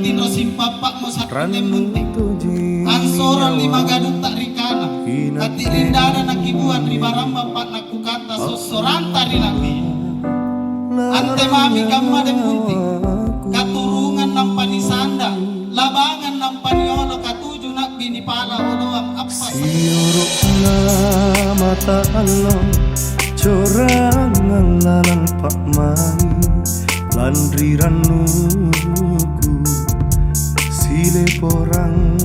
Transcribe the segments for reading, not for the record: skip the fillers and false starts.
Itino simpapak mo sa kunemuntik Ansoran lima gadut tak rikana Kati rindana nakibuan ribaramba pak nakukata Sosoranta rinati Ante mami gamma de muntik Katurungan nampani sanda Labangan nampani olo katuju nak bini pala oloam apa Siyorok na mata along Corangan lalang pak mani Landri ranuku Sile porang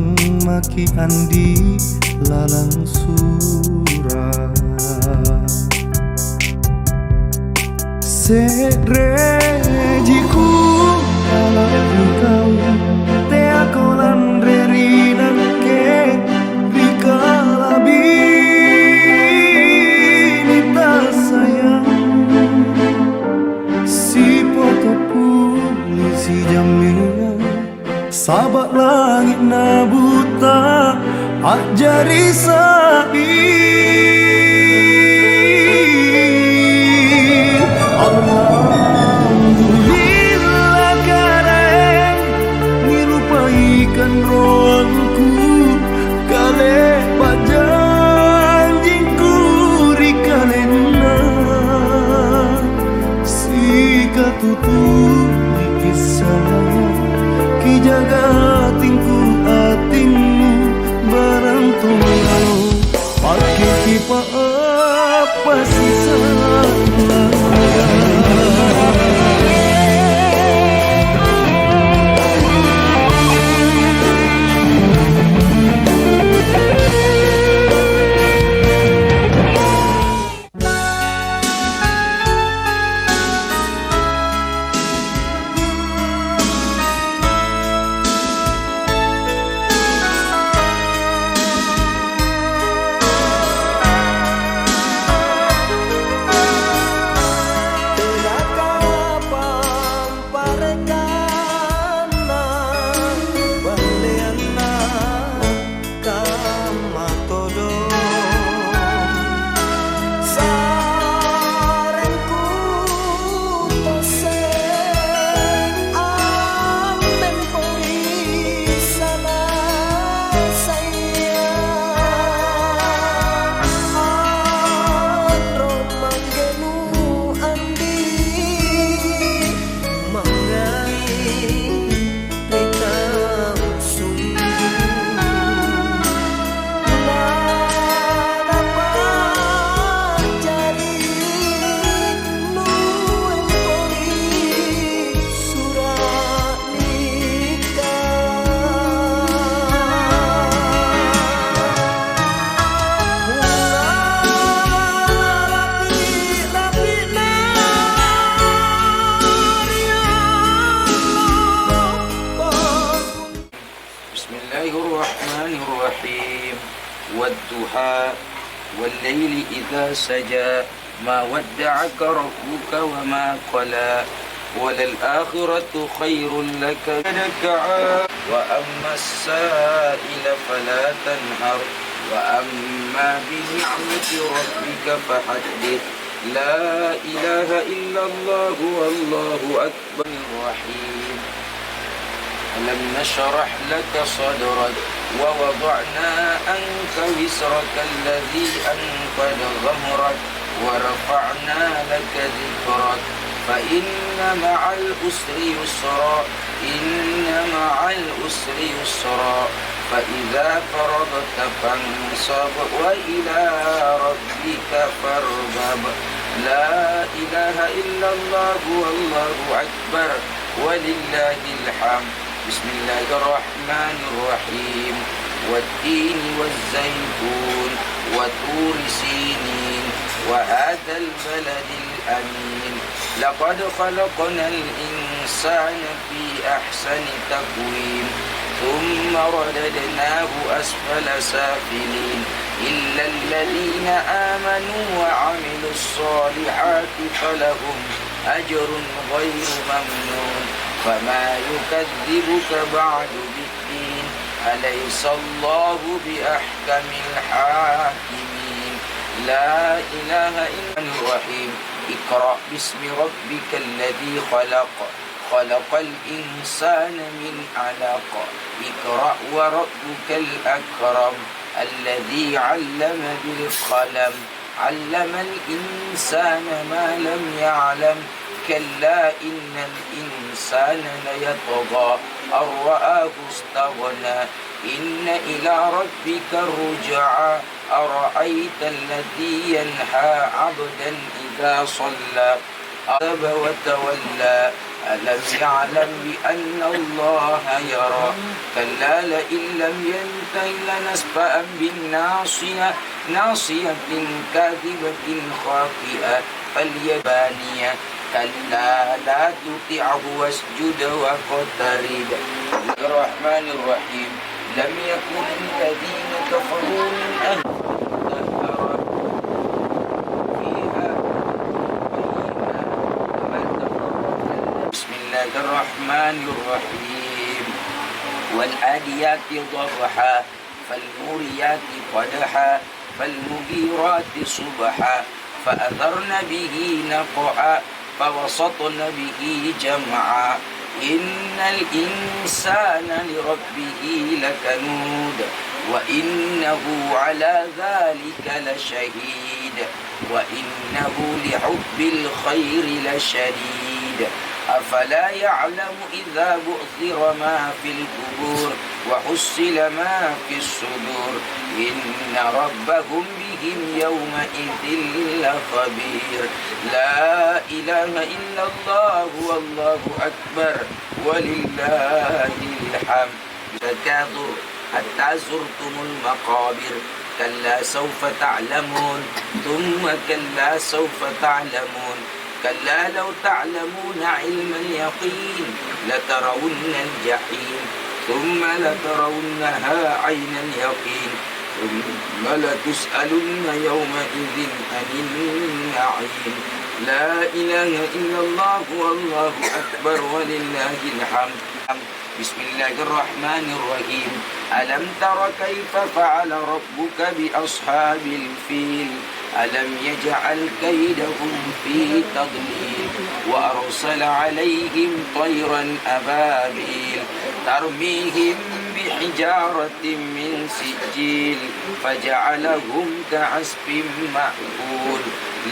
maki andi lalang surah Serejiku kalau kau te aku landri nangke rikalabi nita sayang si potoku si jamnya sahabat langit na buta ajari sabi Alhamdulillah karaeng ngilupaikan roangku kale pajanjingku rikalena si katutu kisah ki jaga tingku atingmu barang tunggal pakai kipa apa sisa Bismillahirrahmanirrahim. Wadduha wal-laili idza saja ma wadda'aka rabbuka wa ma qala walal-akhiratu khairun laka wa amma as-sa'ila fala tanhar wa amma bi ni'mati rabbika fahaddith la ilaha illallah wallahu akbar rahim. Alam nashrah laka sadrak wa wada'na anka wisraka alladhi anqadha dhahrak wa rafa'na laka dhikrak fa inna ma'al usri yusra inna ma'al usri yusra fa idza faragta fansab wa ila rabbika farghab la ilaha illallah wallahu akbar walillahil hamd. Bismillahirrahmanirrahim. Wat-tini waz-zaitun wa turi sinin wa hadzal baladil أمين لقد خلقنا الإنسان في أحسن تقويم ثم رددناه أسفل سافلين إلا الذين آمنوا وعملوا الصالحات فلهم أجر غير ممنون فما يكذبك بعد بالدين أليس الله بأحكم الحاكمين لا إله إلا الرحيم اقرأ باسم ربك الذي خلق خلق الإنسان من علق اقرأ وربك الأكرم الذي علم بالقلم علم الإنسان ما لم يعلم كلا إن الإنسان ليطغى أن رآه استغنى إن إلى ربك الرجعى أرأيت الذي ينهى عبدا إذا صلى أذب وتولى ألم يعلم بأن الله يرى كلا لئن لم ينته لنسفعا بالناصية ناصية كاذبة خاطئة فاليابانية كلا لا تطعه واسجد واقترب الرحمن الرحيم لم يكن الذين كفروا من أهل الكتاب فيها بسم الله الرحمن الرحيم والعاديات ضبحا فالموريات قدحا فالمغيرات صبحا فأثرن به نقعا فوسطن به جمعا إن الإنسان لربه لكنود وإنه على ذلك لشهيد وإنه لحب الخير لشديد أفلا يعلم إذا بؤثر ما في القبور وحصل ما في الصدور إن ربهم بهم يومئذ لخبير لا إله إلا الله والله أكبر ولله الحمد تكاثر حتى زرتم المقابر كلا سوف تعلمون ثم كلا سوف تعلمون كلا لو تعلمون علم اليقين لترون الجحيم ثم لترونها عين اليقين ثم لتسألن يومئذ عن النعيم لا إله إلا الله والله أكبر ولله الحمد بسم الله الرحمن الرحيم ألم تر كيف فعل ربك بأصحاب الفيل ألم يجعل كيدهم في تضليل وأرسل عليهم طيرا أبابيل ترميهم بحجارة من سجيل فجعلهم كعصف مأكول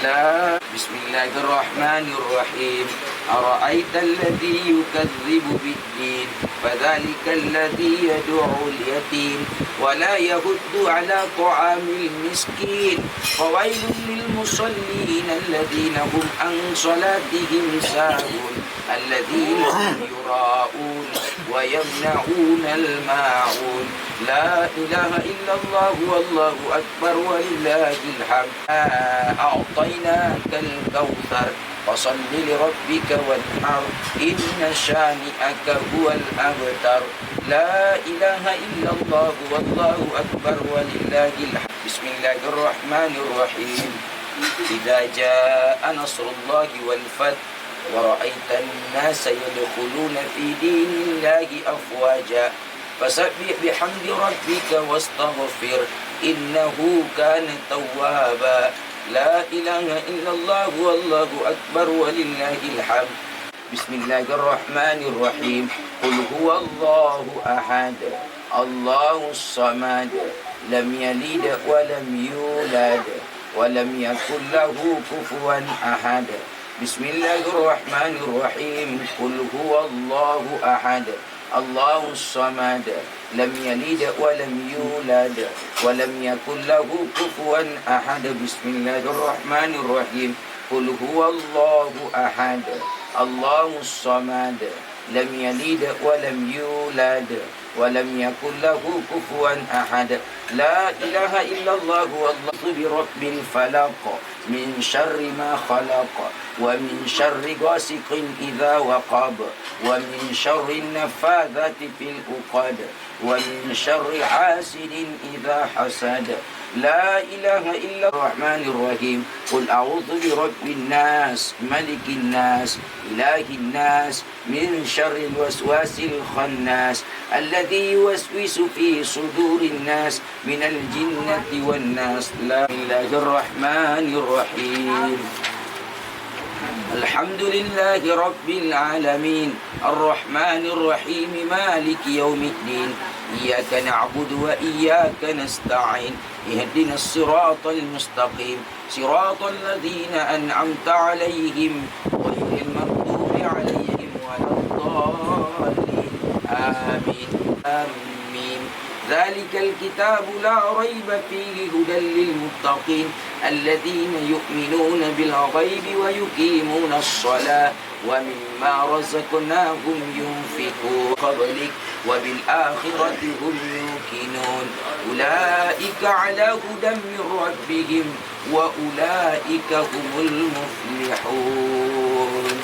لا بسم الله الرحمن الرحيم أرأيت الذي يكذب بالدين فذلك الذي يدعو اليتيم ولا يهد على طعام المسكين فويل للمصلين الذين هم عن صلاتهم ساهون الذين هم يراءون ويمنعون الماعون لا إله إلا الله والله أكبر ولله الحمد أعطيناك الكوثر فصل لربك وانحر إن شانئك هو الأبتر لا إله إلا الله والله أكبر ولله الحمد بسم الله الرحمن الرحيم إذا جاء نصر الله والفتح ورأيت الناس يدخلون في دين الله أفواجا فسبح بحمد ربك واستغفر إنه كان توابا لا إله إلا الله والله أكبر ولله الحمد بسم الله الرحمن الرحيم قل هو الله أحد الله الصمد لم يلد ولم يولد ولم يكن له كفوا أحد بسم الله الرحمن الرحيم قل هو الله أحد الله الصمد لم يلد ولم يولد ولم يكن له كفوا أحد بسم الله الرحمن الرحيم قل هو الله أحد الله الصمد لم يلد ولم يولد ولم يكن له كفوا أحد. لا إله إلا الله والله برب الفلق من شر ما خلق ومن شر غاسق إذا وقب ومن شر النفاذات في العقد ومن شر حاسد إذا حسد. لا إله إلا الرحمن الرحيم. قل أعوذ برب الناس ملك الناس إله الناس من شر الوسواس الخناس الذي يوسوس في صدور الناس من الجنة والناس. لا إله الرحمن الرحيم. الحمد لله رب العالمين الرحمن الرحيم مالك يوم الدين إياك نعبد وإياك نستعين اهدنا الصراط المستقيم صراط الذين أنعمت عليهم غير المغضوب عليهم ولا الضالين آمين آمين. ذلك الكتاب لا ريب فيه هدى للمتقين الذين يؤمنون بالغيب ويقيمون الصلاة ومما رزقناهم ينفقون قبلك وبالآخرة هم يوقنون أولئك على هدى من ربهم وأولئك هم المفلحون.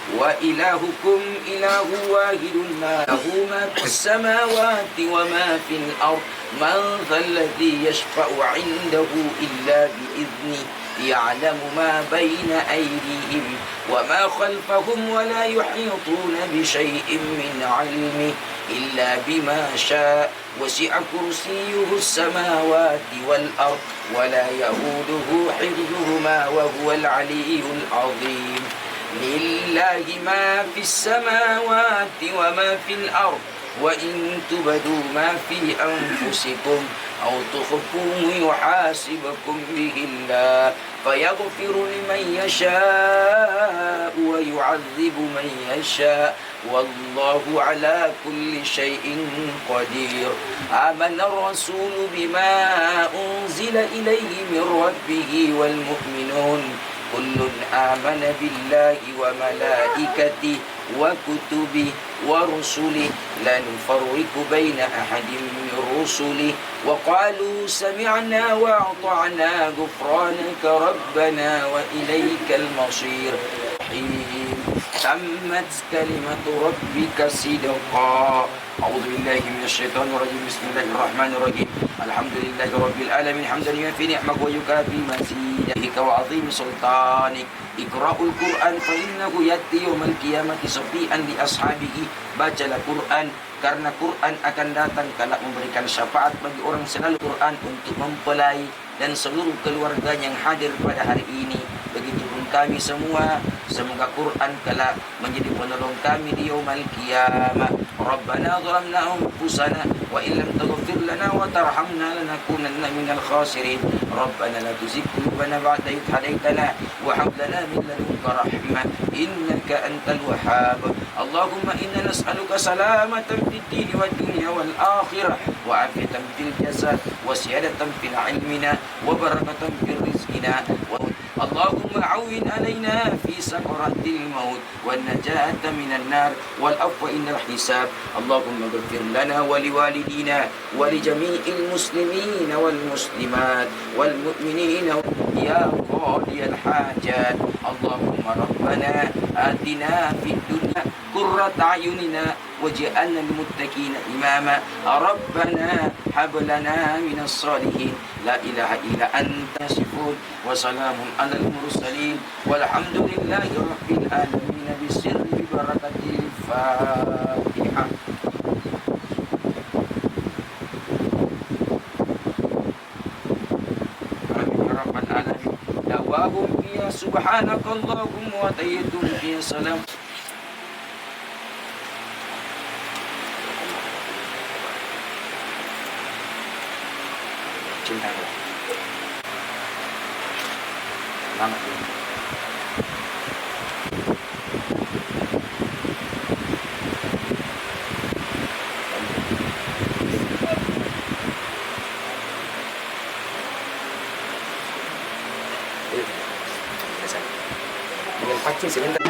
وإلهكم إله واحد له ما في السماوات وما في الأرض من ذا الذي يشفع عنده إلا بإذنه يعلم ما بين أيديهم وما خلفهم ولا يحيطون بشيء من علمه إلا بما شاء وسع كرسيه السماوات والأرض ولا يؤوده حفظهما وهو العلي العظيم. لله ما في السماوات وما في الأرض وإن تبدوا ما في أنفسكم أو تخفوه يحاسبكم به الله فيغفر لمن يشاء ويعذب من يشاء والله على كل شيء قدير. آمن الرسول بما أنزل إليه من ربه والمؤمنون كل آمن بالله وملائكته وكتبه ورسله لا نفرق بين أحد من رسله وقالوا سمعنا وأطعنا غفرانك ربنا وإليك المصير. تمت كلمة ربك صدقا. أعوذ بالله من الشيطان الرجيم. بسم الله الرحمن الرحيم. الحمد لله رب العالمين حمدا يوفي نعمك ويكافي مزيدك وعظيم سلطانك. اقرأوا القرآن فإنه يأتي يوم القيامة شفيعا لأصحابه. Bacalah Quran karena Quran akan datang kelak memberikan syafaat bagi orang selalu Quran untuk mempelai dan seluruh keluarganya yang hadir pada hari ini. Begitupun kami semua, semoga Quran kelak menjadi penolong kami di yaumil qiyamah. Rabbana zalamna anfusana wa illam taghfir lana wa tarhamna lanakunanna minal khasirin. Rabbana la tuzigh qulubana ba'da idh hadaytana wa hab lana min ladunka rahmah innaka antal wahhab. Allahumma inna nas'aluka salamatan fid din wad dunya wal akhirah wa afiyatan fil jasad wa ziyadatan fil ilmina wa barakatan fil rizqina. اللهم عون علينا في سكرات الموت والنجاة من النار والعفو عند الحساب. اللهم اغفر لنا ولوالدينا ولجميع المسلمين والمسلمات والمؤمنين يا قاضي الحاجات. اللهم ربنا آتنا في الدنيا قرة أعيننا واجعلنا للمتقين إماما. ربنا هب لنا من الصالحين. لا إله إلا أنت يصفون وسلام على المرسلين والحمد لله رب العالمين بسر ببركة الفاتحة. آمين يا رب العالمين. دعواهم فيها سبحانك اللهم وتحيتهم فيها سلام. Cinta banget ya. Dengan pacing sebentar.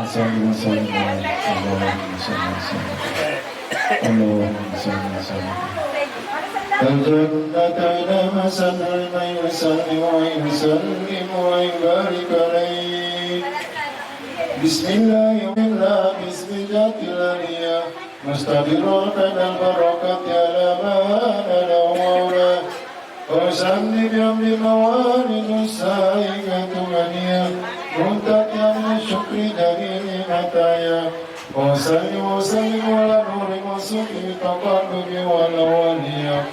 salli salli Allahumma salli salli Allahumma salli salli الجنة مسد من يسلم ويسلم ويبارك عليه بسم الله الله بسم جات الأنية مستدرون البركة على ما أنا مولا وسلم بأمر موارد السائقة منية منتقيا من الشكر دليل متايا وسلم وسلم على نور وسكر تقرب والأولية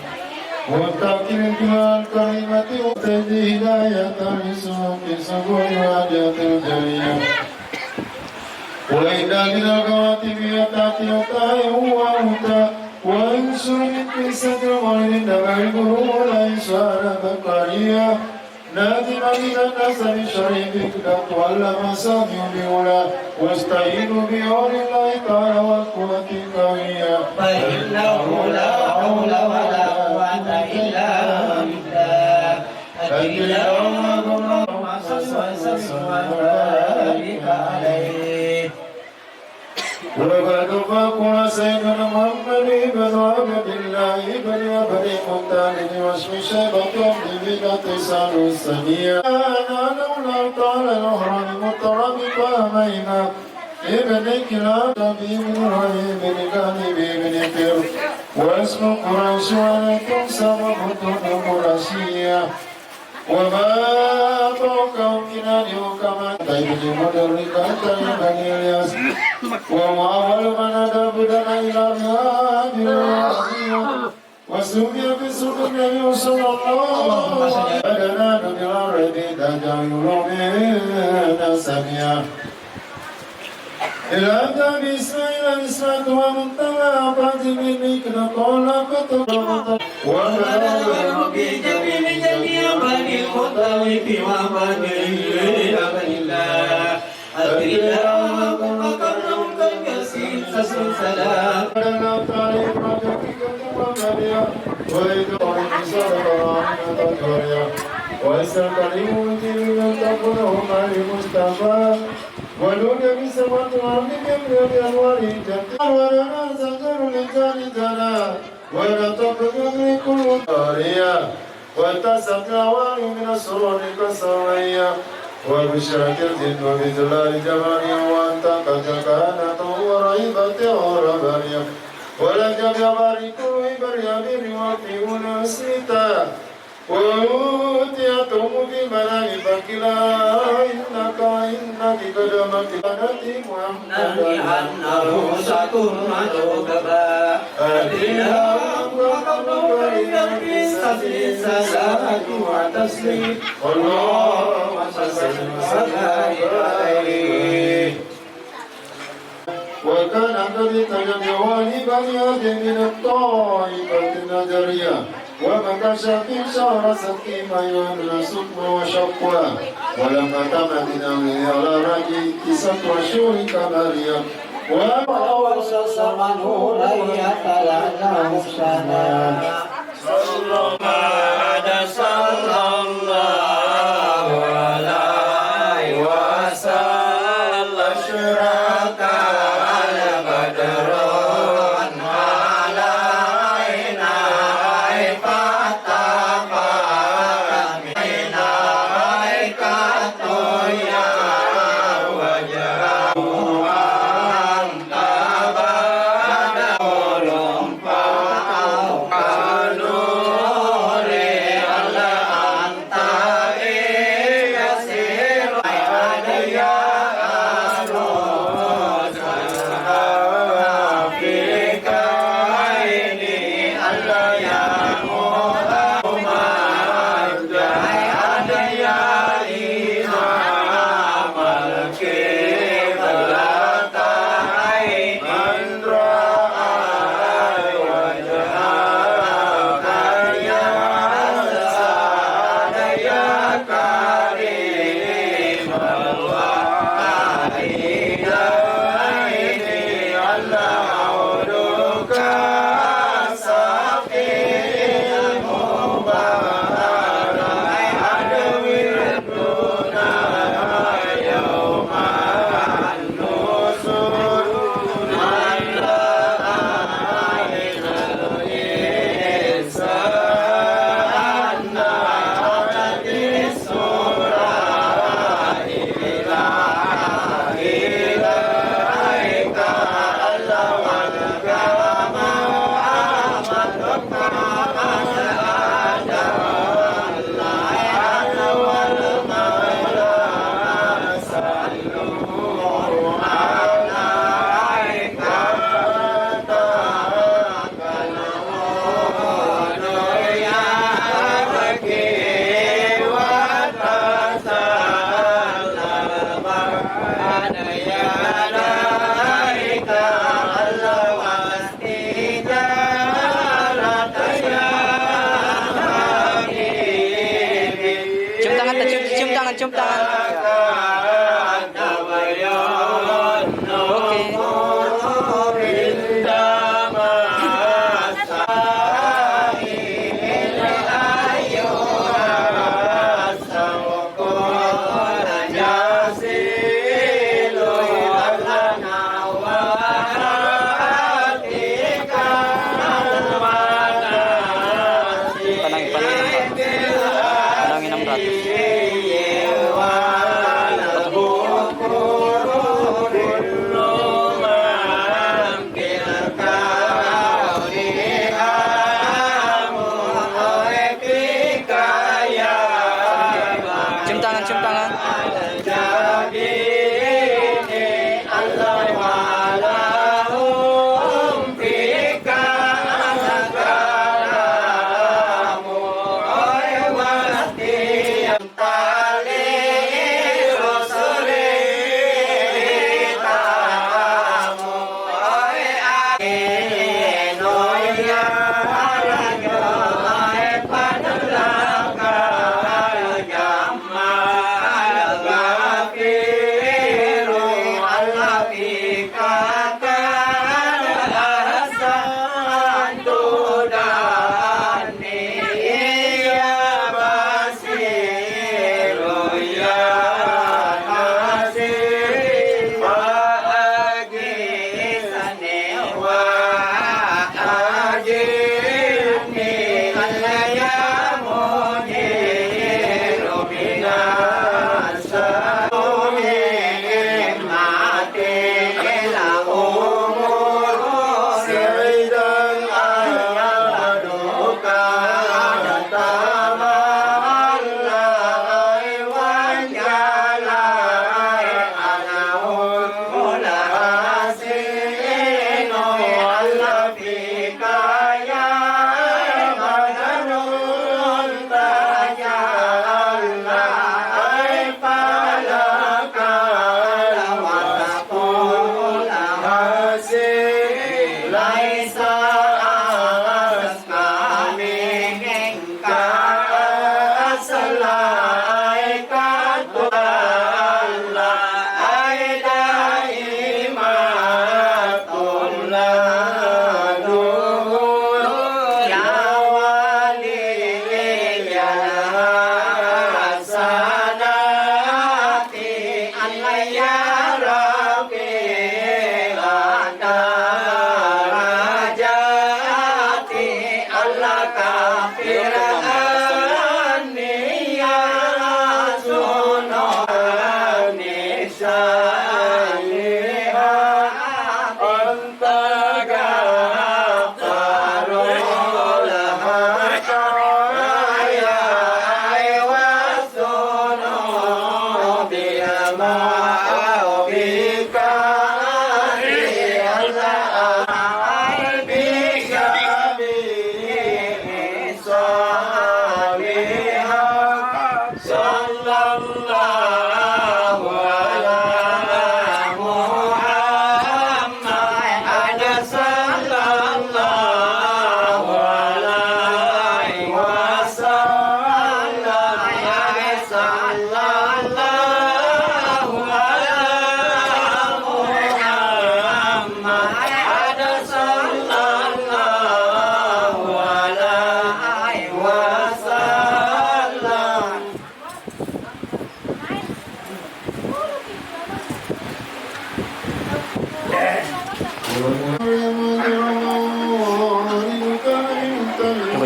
وتأكل الجمال الكريمة وتجد هداية لسلوك سبل وعجة الجرية وإنا من الكواتب يتأتي وتأي وأوتا وانشر من قصة غير نبع القرون إنشاء ذكريا نادما من النسب الشريف تولى مسامع بأولى واستعينوا بعون الله تعالى والقوة القوية فإنه لا حول ولا قوة إلا بالله أجل اللهم وسلم وبارك عليه ولقد فاقنا سيدنا محمد بن عبد الله بن عبد المطلب واسم شيبة عبد بدعة سال الثانية أنا لولا تعالى الأهرام مضطرب فهمينا ابن كلاب بن رهيب بن كهنب بن فر واسم قريش ولا تنسى وفتن قرشية وما فوقهم كنان وكما طيب مدركة بني الياس وما أول من أدبنا إلى بهذه وسمي بسوق النبي صلى الله عليه وسلم دنيا رديد جعلوا سميا إلى أبدا بإسماعيل إسماعيل ومنتهى فاتم منك نقول فتر ونذكر بجميع جميع بني المطلب وبني الله أدريهم وكرم كالكسيم تسلم سلام ويستقيم من تقولهم على المصطفى ولون بسمات الأرض من أنوار الجنة ولنا زجر لجان جنا ونطق من كل طارية وانتسب الأوان من السرور كالسوية وبشرة الجن وبذلال جمالية وأنت قد كانت ورهيبة وربانية ولك يبارك ويبريا برواقي ونسيتا وأوتيتم في منام فكلا إنك قدمت بنتي محمد أنه شكر مدوكبا أدريهم وكرم كالكسيم سلام وتسليم اللهم صل وسلم عليه وكان قد تجمع بني آدم من الطائفة النجرية ومكش في شهر سكيما يوم سكم وشقوى ولما تم من أمره على رجل تسعة أشهر كمالية وسلم نورا يتلألأ سنا صلى الله عليه وسلم شرك على بدر علينا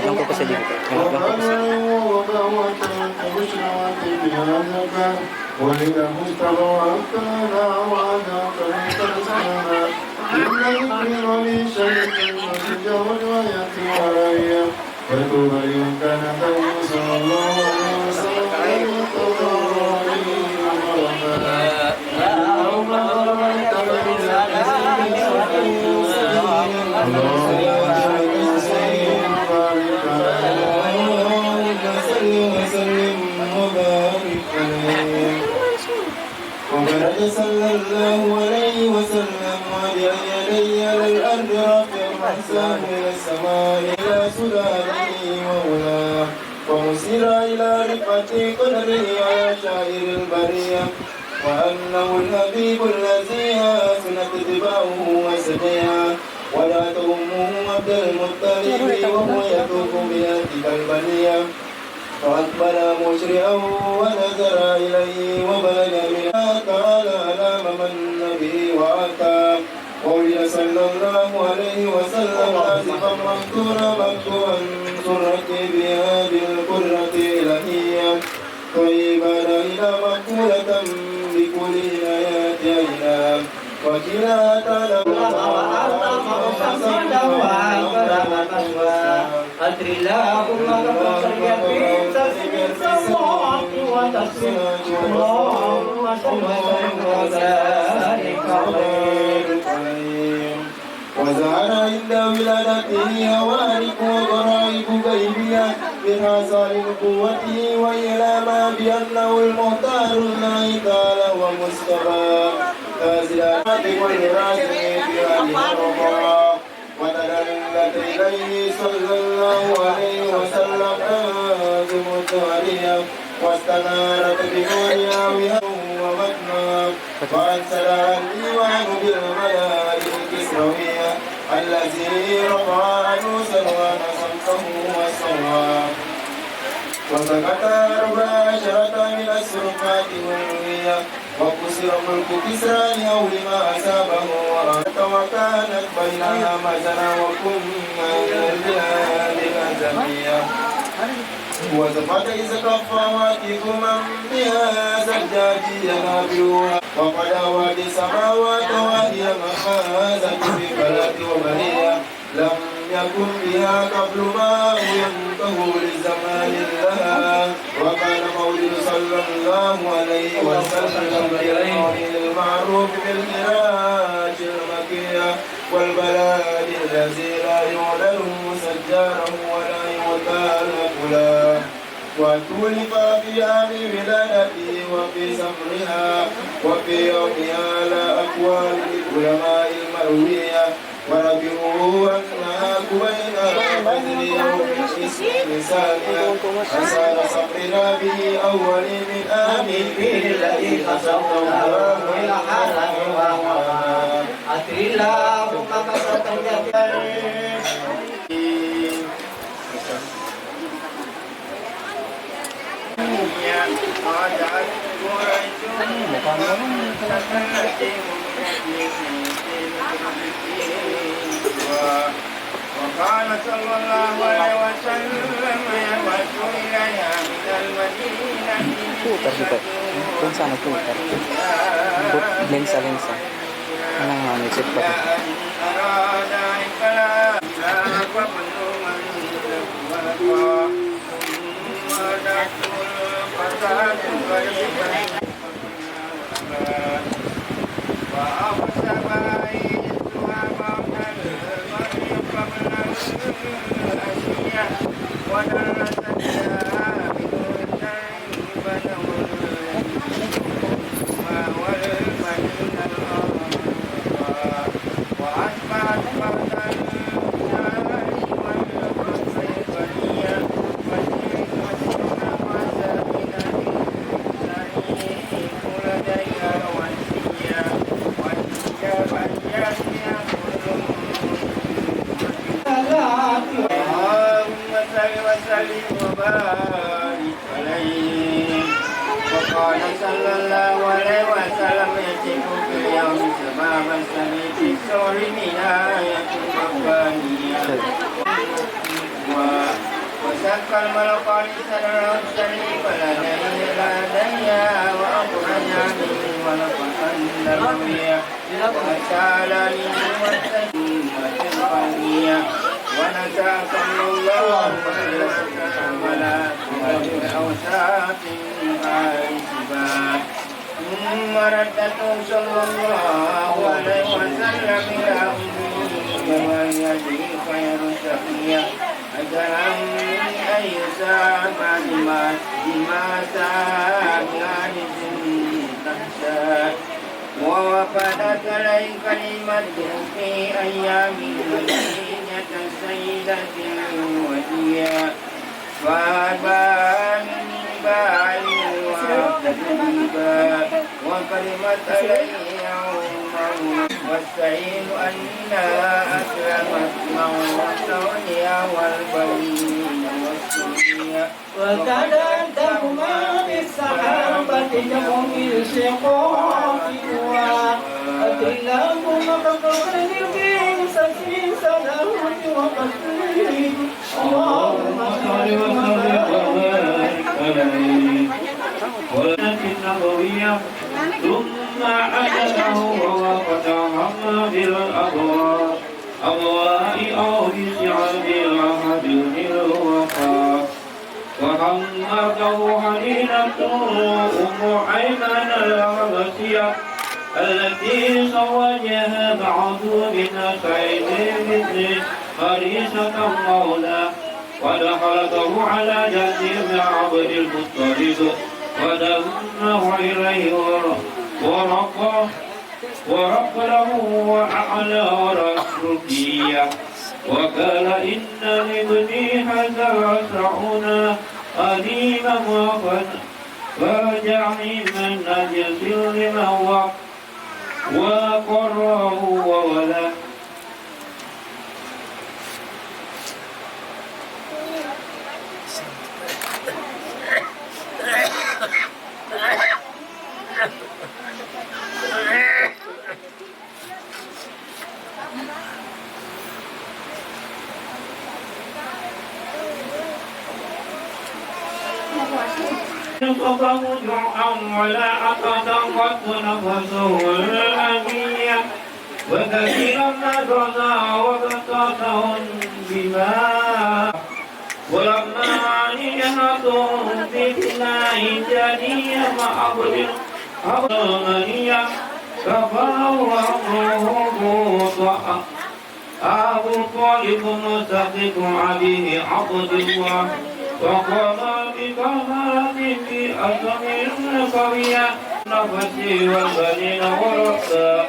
Jongkok ke sini. Jongkok ke sini. صلى الله عليه وسلم وجعل يدي على الأرض رافع رأسه إلى السماء إلى سلاله وغلاه ومسير إلى رفعة قدره على شائر البرية وأنه الحبيب الذي حسنت اتباعه وسجيا ولا تؤمه عبد المطلب وهو يطوف بيدك البنية فأقبل مشرعا ونظر إليه وبلغ منها تعالى على من به وأتى قول صلى الله عليه وسلم آسفا مقتورا مكتوبا سرتي بهذه القرة إلهية طيبا إلى مقولة بكل الآيات إلى وكلا تعالى أدري اللهم كفر في تسبيح الصلاة وتسبيح اللهم صل وسلم وزعر عند ولادته هوارق وضرائب غيبية منها صالح قوته وإلى ما بأنه المختار الله تعالى ومصطفى نازلات والراسم في هذه الرقعة وتدلت إليه صلى الله عليه وسلم آزم الدارية واستنارت بنورها وهو ومتنى وأنزلها الإيمان بالملائكة الكسروية الذي رفع عنه سلوان صمته وسوى وسكت 14 من السرقات الألوية وكسر ملك كسرى لهول ما أصابه وأنت وكانت بينها مزنا وكنا من البلاد الأزلية وزفت إذ كفى واكف من بها زجاجي ينابلها وقد أواد السماوات وهي مخازة في بلد وبرية لم يكن بها قبل ما ينته للزمان لها وكان مولد صلى الله عليه وسلم بالقول المعروف بالفراش المكية والبلاد الذي لا يعلن سجاره ولا يغتال فلان وتولف في عام ولادته وفي سفرها وفي يومها على أقوال العلماء المروية وربعوا أنها بين بدر يوم اسم لسانها أسال صفرنا به أول من آمين به الذي خسرته إلى حال وقال صلى الله عليه وسلم يبعث إليها من المدينة Putar juga. Kung sana putar. Lensa. Anong ano, check pa to. أراد إكلام فبلغا ثم دخل الفتاة قريبا وأوسب عيدها بعد المغرب قبل العشية ودرستها بدون بدو والمدينة الأرض وأصبحت بعد الشهر والقصر بنية لديها وسيا اللهم صل وسلم وبارك عليه. وقال صلى الله عليه وسلم يتم في اليوم سباب السبيل في السور من آية ربانية وسك الملك لسنة الشريف لدي وأخرج منه ولقد النبوية وسال منه والسجيمة القوية ونسى صلى الله عليه وسلم ولا تغير أوساط حاسبات ثم ردته صلى الله عليه وسلم إلى أمه وهي به خير سقية أجرا من أي ساعة بما ساعة تخشى ووفدت عليه كلمة في أيام مدينة السيدة الوديع فأبى من باع وكذبا وكلمة عليه يومه واستعين أنها أكرمت الدنيا والبنين والسنية وكذبتهما بالسحابة جم الشقاق وأتيناهم بقدر في سفين سلامة وقصير اللهم صل وبارك عليه النبوية ثم عدله ووقد هم بالأبواب أضواء أو بشعب العهد الوفاء وحمرته حنينة أم أيمن العبسية التي زوجها بعض من سعيد بن خريصة مولى ودخلته على جد بن عبد المطلب ودمه إليه ورق له وأعلى ركية وقال إن لابني هذا سعونا قديما فاجعلني من نجس لمن وقره وولا يصبه جرعا ولا عقدا قد نفسه الأمية وكثيرا ما جرنا وبساطه بما ولما عنيهتهم بثناء جانية مع عبد الأمنية كفاه أمره أبو طالب مسقط عليه عبد الله وقال بكمال في أسم قوية نفسي والبنين ورثا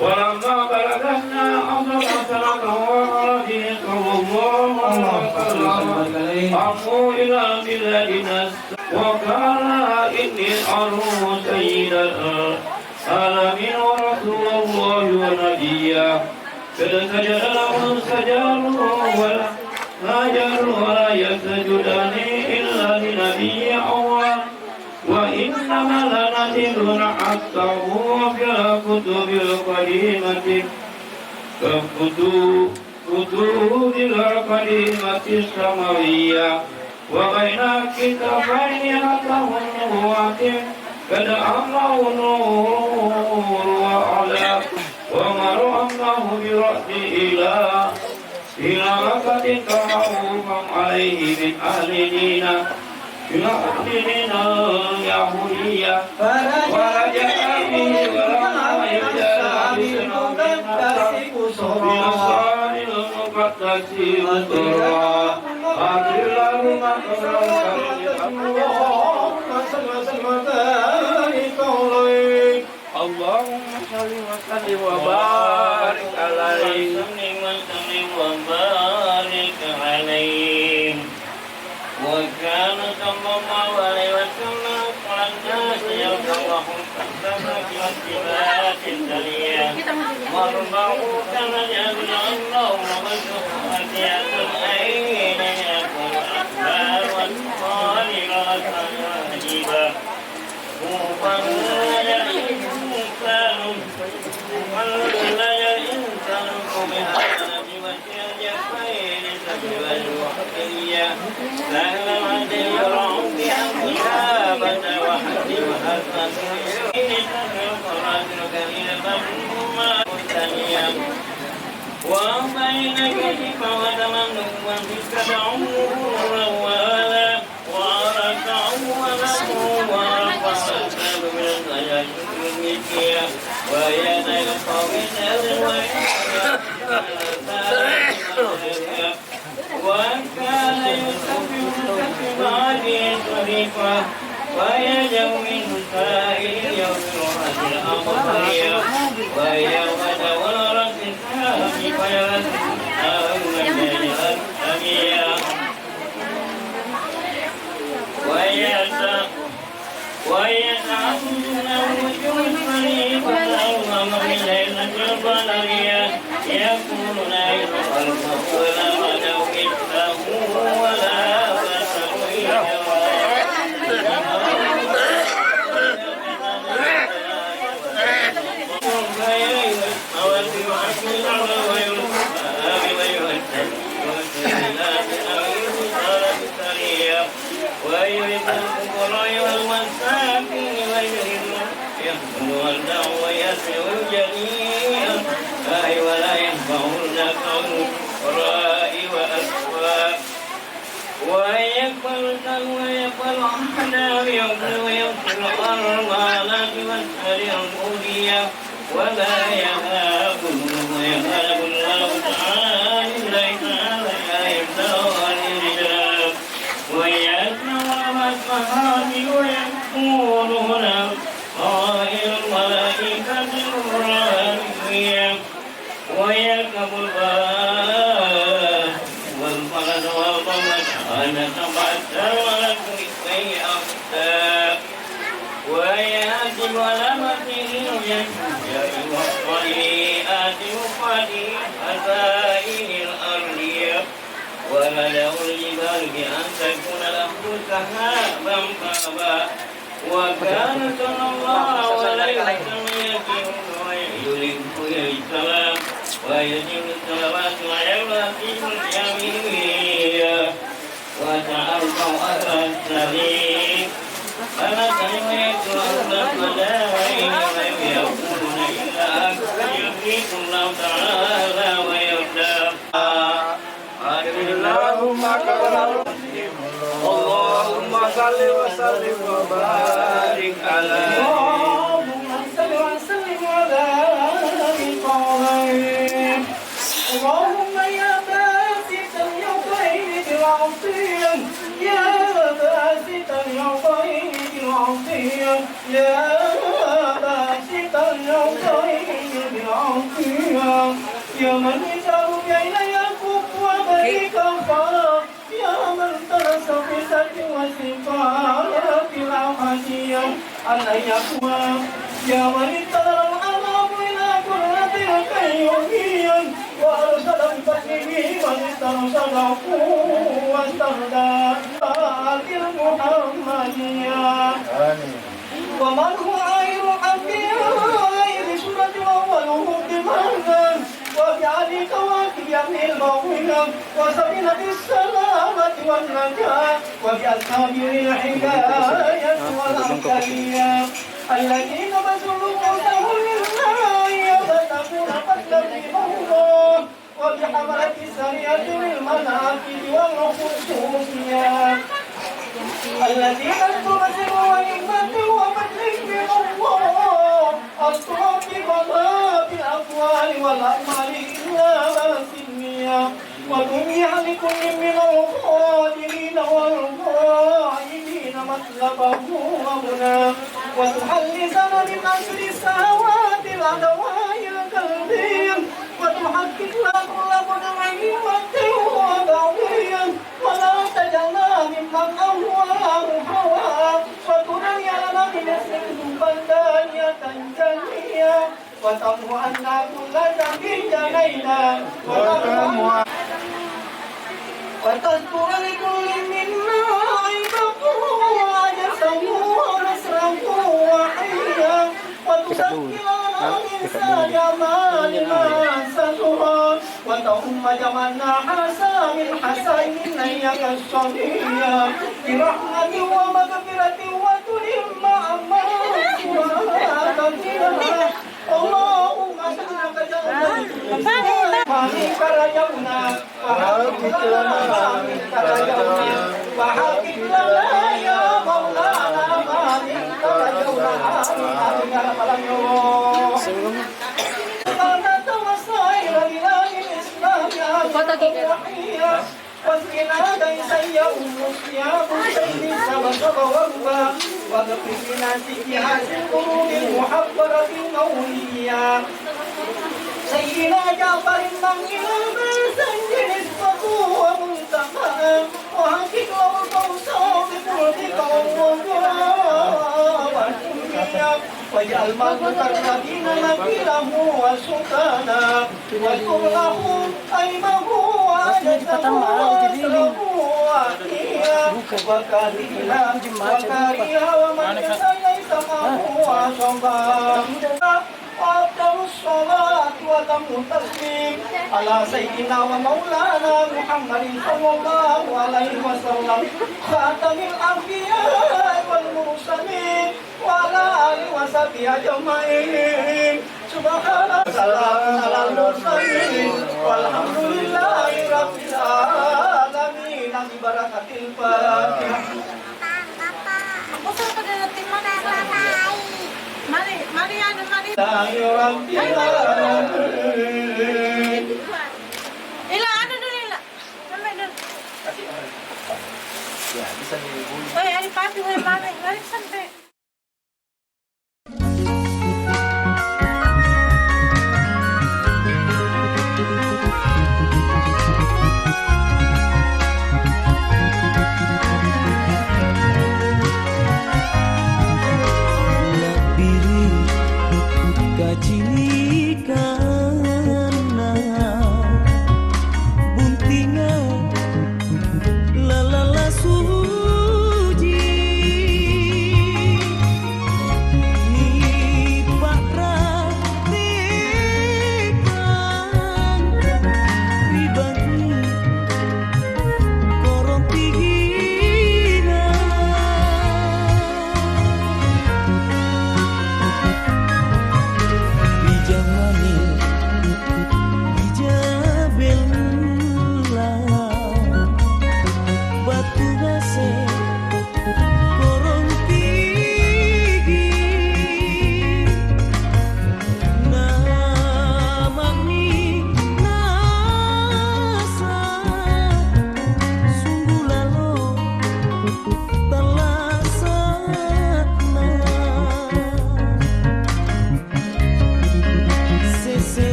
ولما بلغنا أصل سنة وعرفه صلى الله عليه وسلم أمو إلى بلادنا وقال إني أرجو سيد العالمين ورسول الله ونبيا فسجد له سجدوا ولا هاجر ولا يسجدان إلا لنبي أول وإن ما لنا ذكر حتى هو في الكتب القديمة كتب القديمة السماوية وبين كتابين لهم نبوات قد أمره النور وعلى ومر أمره برأس إلى مكة تحوما عليه من أهل دينا اليهودية ورجع به ولما يجعل بلسان المقدس مطرا أدر لهما اللهم صل وسلم وبارك عليه وكان صلى الله عليه وسلم قال الناس يرفعهم كالسمك والجبال الدنيا مرفعوك من اللهم والشهادة الأين يكون الأخبار والصالح والسجيبا ولا الإنسان بهذا والشجرين سبب الوحدية سهلا عند يرعون بها الكتابة وحد وحسن وبين كتف وتمنوا واتبعوا ولا وركعوا ورفعوا من الزجاج ويد القوم وكان يسبح التسبيحات طريقا ويدعو من سائر يوم الأمطية ويوم تولى السحاب فيرى ويتعبدون وجوه فريقا اللهم من ليلة القدرية يقولون أين خلقه ولا غدوا إثمه ولا بشر ويريد الفقراء والمساكين ويريد يحمل الدعوة ويسر الجميع أي ولا ينفع الذكر الفقراء وأسواق ويقبل ويقبل أحدا ويغفر الأرمالات والسر القضية ولا يهاب ويهاب الله تعالى ليس لا يبدأ الرجال ويسمع المسمى ويقول هنا قائل الملائكة الرابية ويركب الباب والفرد والضمن أن تبعثر ولكم إثني أختار ويأتي ولمته يشجع والطريقات مفادي خزائن الأرضية وملأ الجبال بأن تكون له سحابا فابا وكان صلى الله عليه وسلم يلف إلى السماء ويجب السماوات ويباتي اليمين وتعرف أثر السبيل فما سمعت أهل المدائن ويقولون إلا أكثر يحييكم الله تعالى ويرضى اللهم صل وسلم وبارك عليه اللهم صل وسلم وبارك عليه اللهم يا باسط اليدين بالعطية يا باسط اليدين بالعطية يا باسط اليدين بالعطية يا من يجعل بين يكف وبريك الخلق يا من ترس في سد وسفارة العقدية أن يقوى يا من اتدر الأمام إلى كرة القيومية وأرسل بفضله من استرشده واستهدى المحمدية ومن هو خير الأنبياء بسورة أوله بمعنى وبعلي كواكب يمني الموهنة وسفينة السلامة والنجاة وبأصحاب الحكاية والأمثالية الذين بذلوا قوتهم لله يبتغون فضلا من الله وبحملة السرية للمناكب والخصوصيات الذين تبذلوا ونعمة وفضل من الله الصراط وما في الأقوال والأعمال إلا سلميا ودنيا لكل من القادرين والغائبين مطلبه ومنى وتحلسن من أجل السهوات الأدواء القلبية وتحقق له كل بدوي وبعضيا ولا تجعلنا ممن أهواه هوى وتنيا لنا بنسل بلدانية جنية وتمو أن كل ذنب جنينا وتذكر لكل منا عيبه وجسه ونسره وحيا وتسكر على الإنسان أعمالنا سترا وتهم جمعنا حسى من حسين نيك الصبية برحمة ومغفرة وتلم أمانها كثيرا اللهم اسألك جنة منك رجونا وحقق لنا منك رجونا وحقق لنا يا مولانا ما منك رجونا آمين يا رب العالمين أنت وسائر بلاد الإسلام يا رحيم واسقنا ليس يوم الصيام سيد سبب وهو واغفر لنا سيئات القلوب المحفرة النورية سيدنا جعفر من إلى المسجد نسبته ومنتهى وحقق له الفوز بقربك والرجاء والحمية واجعل المتقربين مكيله وسكانا واذكر له أيمه وأجده وأسره وأخيه وكارهها وكارهها ومن ليس معه وصبا وأفضل الصلاة وتم التسليم على سيدنا ومولانا محمد صلى الله عليه وسلم خاتم الأنبياء والمرسلين وعلى آله وصحبه أجمعين سبحان سلام على المرسلين والحمد لله رب العالمين ببركة الفاتحة. Mari, Ya Rabbi alamin. Ila, ano dulu Ila? Sampai dulu. Ya, bisa dihubungi. Oi, hari papi, mari sampai.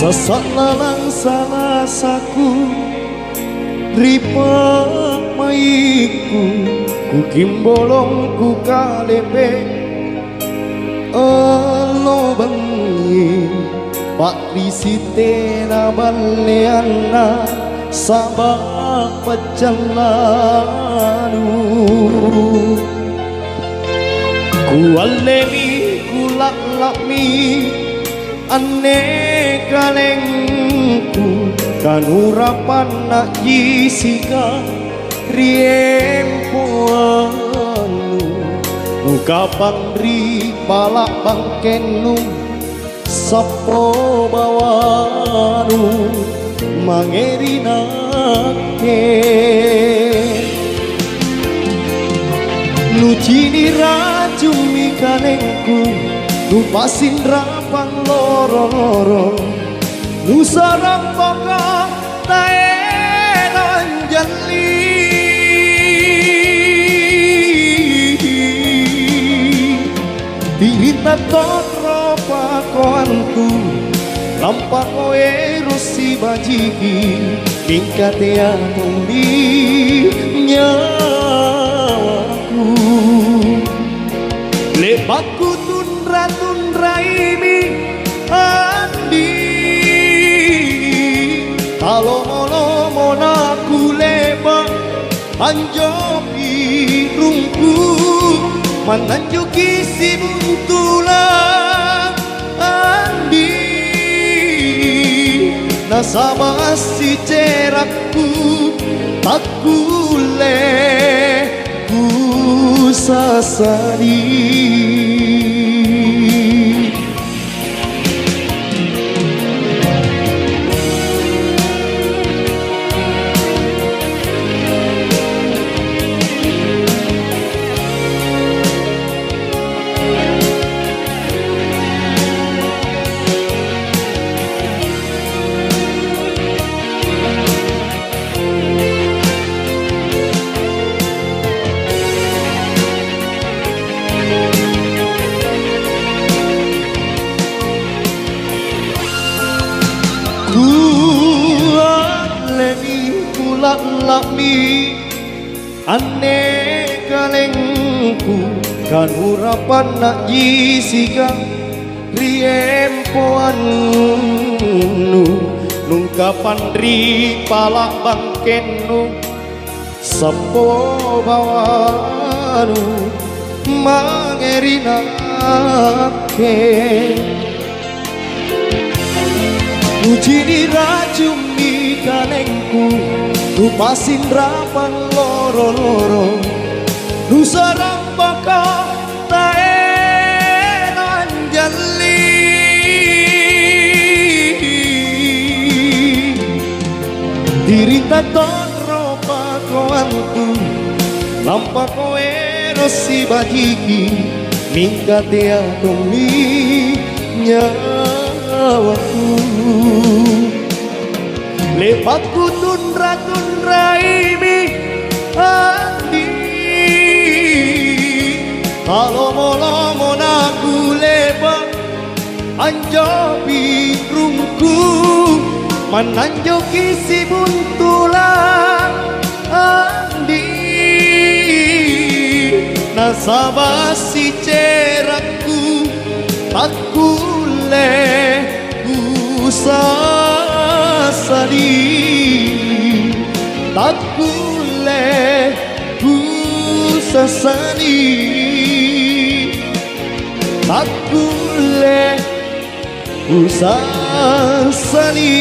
Sesak lalang salah saku ripak maiku ku kimbolong ku kalepe elo bengi pak risite na baleana sabak pecelanu ku alemi ku laklami ane kalengku kanurapan nak jisika riempoanu nukapang ri palak bangkenu sapo bawanu mangerinake nucini racumi kalengku nupasin rapang loro-loro nusarang boka taenan jali tirita totro pakoanku lampak oe rosi bajiki mingkatea tumbi nyawaku lepaku tundra ini andi talomo naku leba anjopi rungku mananjuki si buntula andi nasaba si cerakku takule ku sasari. Lami ane kalengku kan urapan nak jisika riempoan nungkapan ri palak bangkenu Sampo bawanu mangerinake Ujini racuni kalengku Lupasin rapan loro-loro Nusarang baka taenan jali Dirita toro pakoanku Lampa koero si bajiki Mingkati akomi nyawaku Lepatku tundra ini hati Kalau lomo naku lepak anjopi rungku Menanjoki si buntulan andi Nasabah si cerakku tak kule kusasadi Tak kule kusasadi Tak kule kusasadi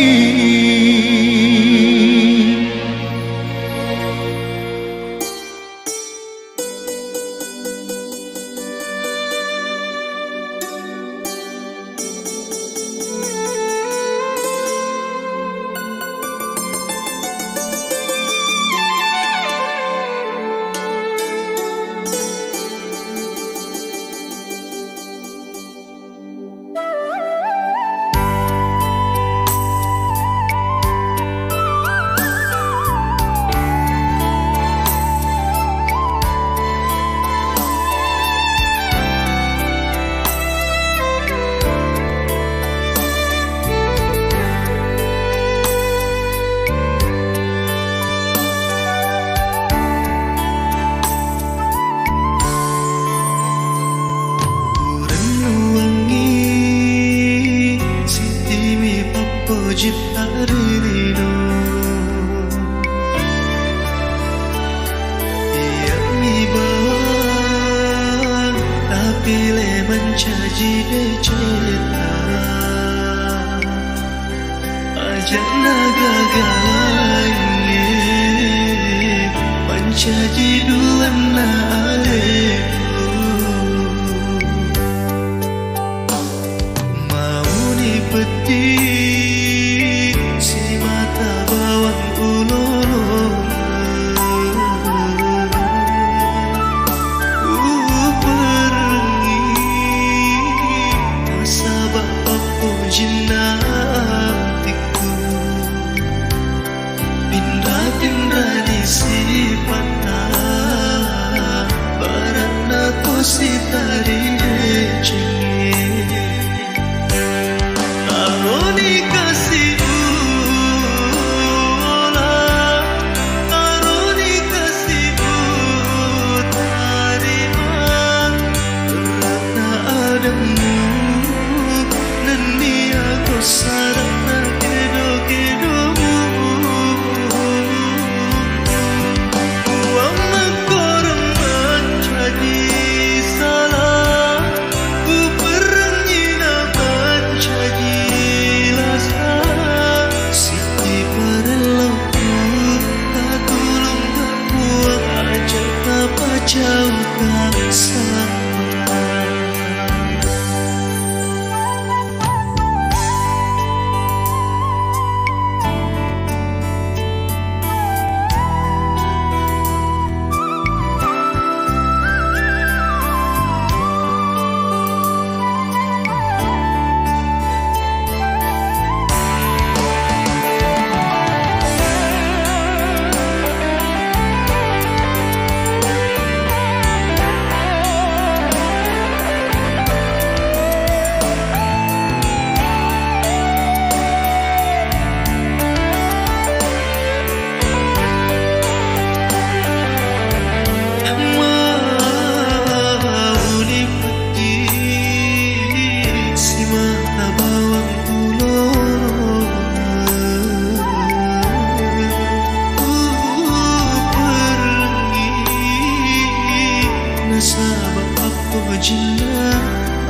sabab apa jina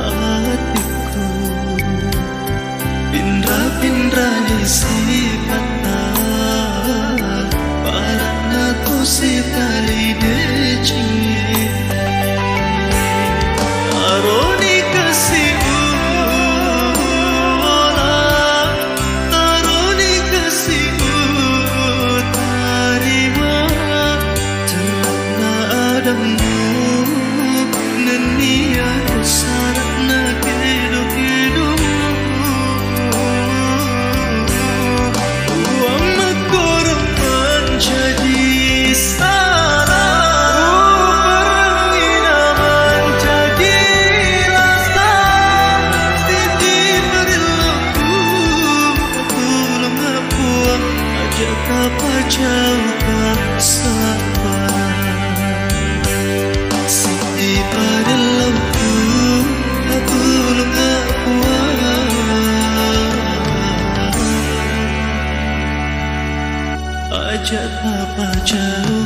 hatiku Pindra-pindra di sifata Parana tu sitali decine Aroni kasih apa jauh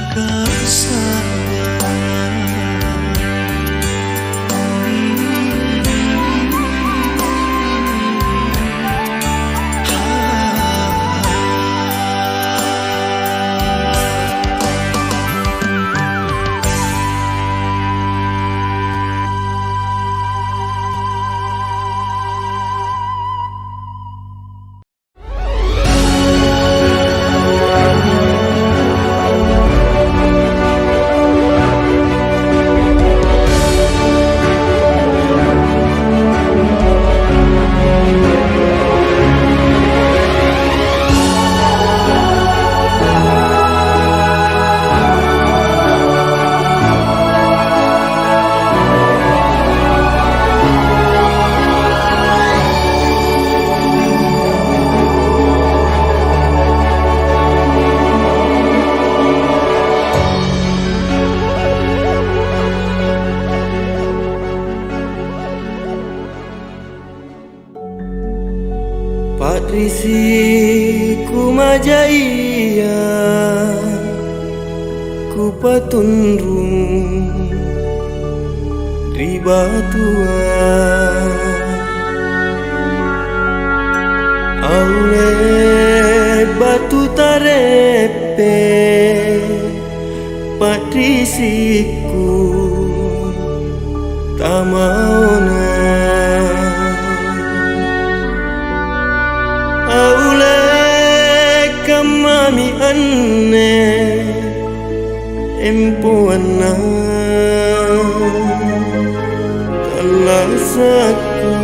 Patrisi ku majaya ku patunrung ribatuan aule batu tarepe patrisiku tamaona aule kamami anne empuana kalasaku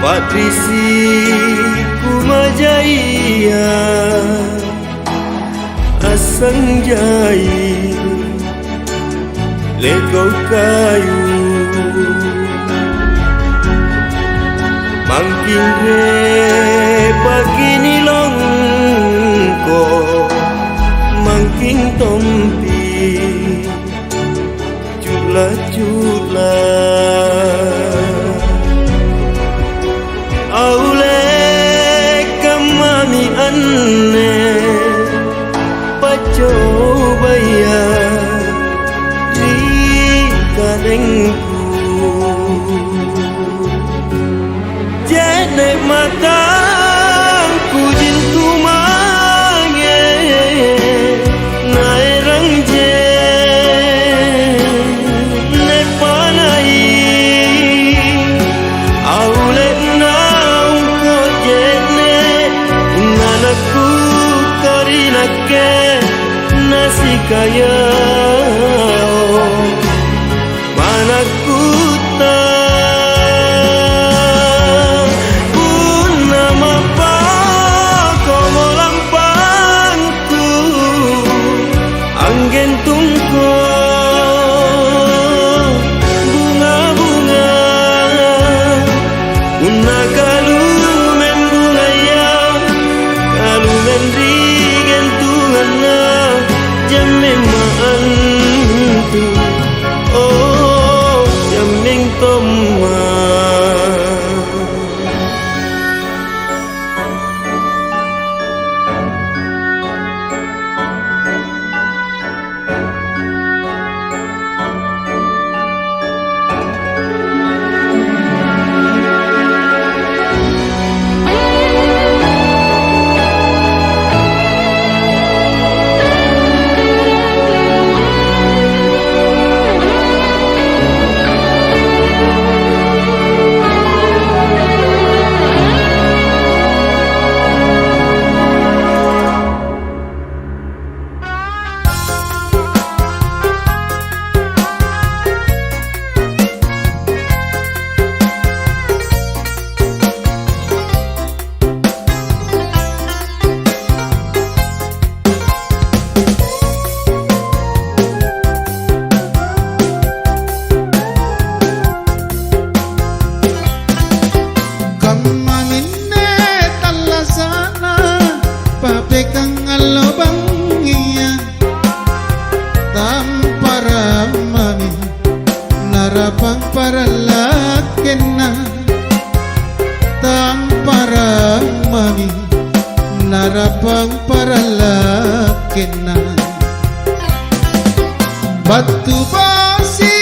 Patrisi ku majaya asang jai legau kayu mangkin re pagini longko mangkin tompi jula aule kamami anne pacobaya kadengku jene matangku jintu mange naerang je ne panai aule naung ko jene nanaku karinake nasikaya Manakuta Punama pa Como lampangku Angin tungko Bunga-bunga Una kalumen bungaya Kalumen rigen tungana Jamme maan pekang alobangia tampara mami narapang para lakena tampara mami narapang para lakena batu basi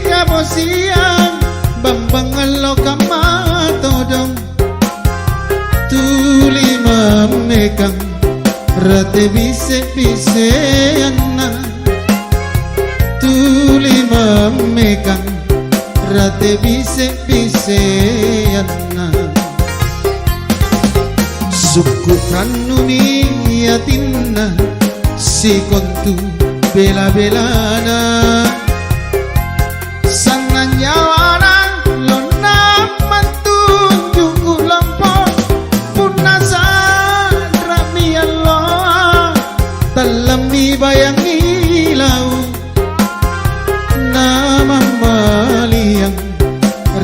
kabosian bambang alo kamatodong tuli mamekang rate bise bise anna tuli mamekang rate bise bise anna suku kanumi yatinna si kontu bela belana sana nyawana lona mantunjuk lampo punasa rami Allah dalam bayang ilau nama maliang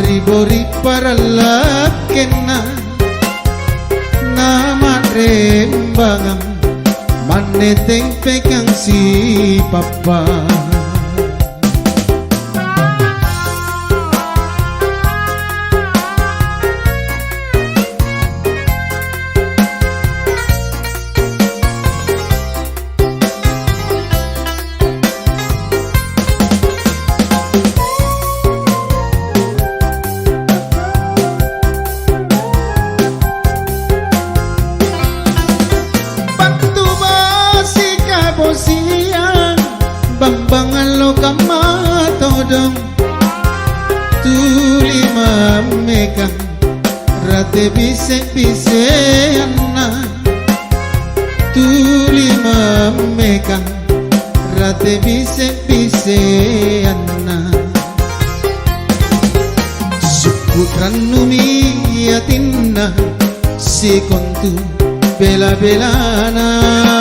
ribori para lakena nama rembangang maneteng pegang si papa bambang alo kamatodong tuli mamekang rate bise bise anna tuli mamekang rate bise bise anna suku ranumi yatinna si kontu bela belana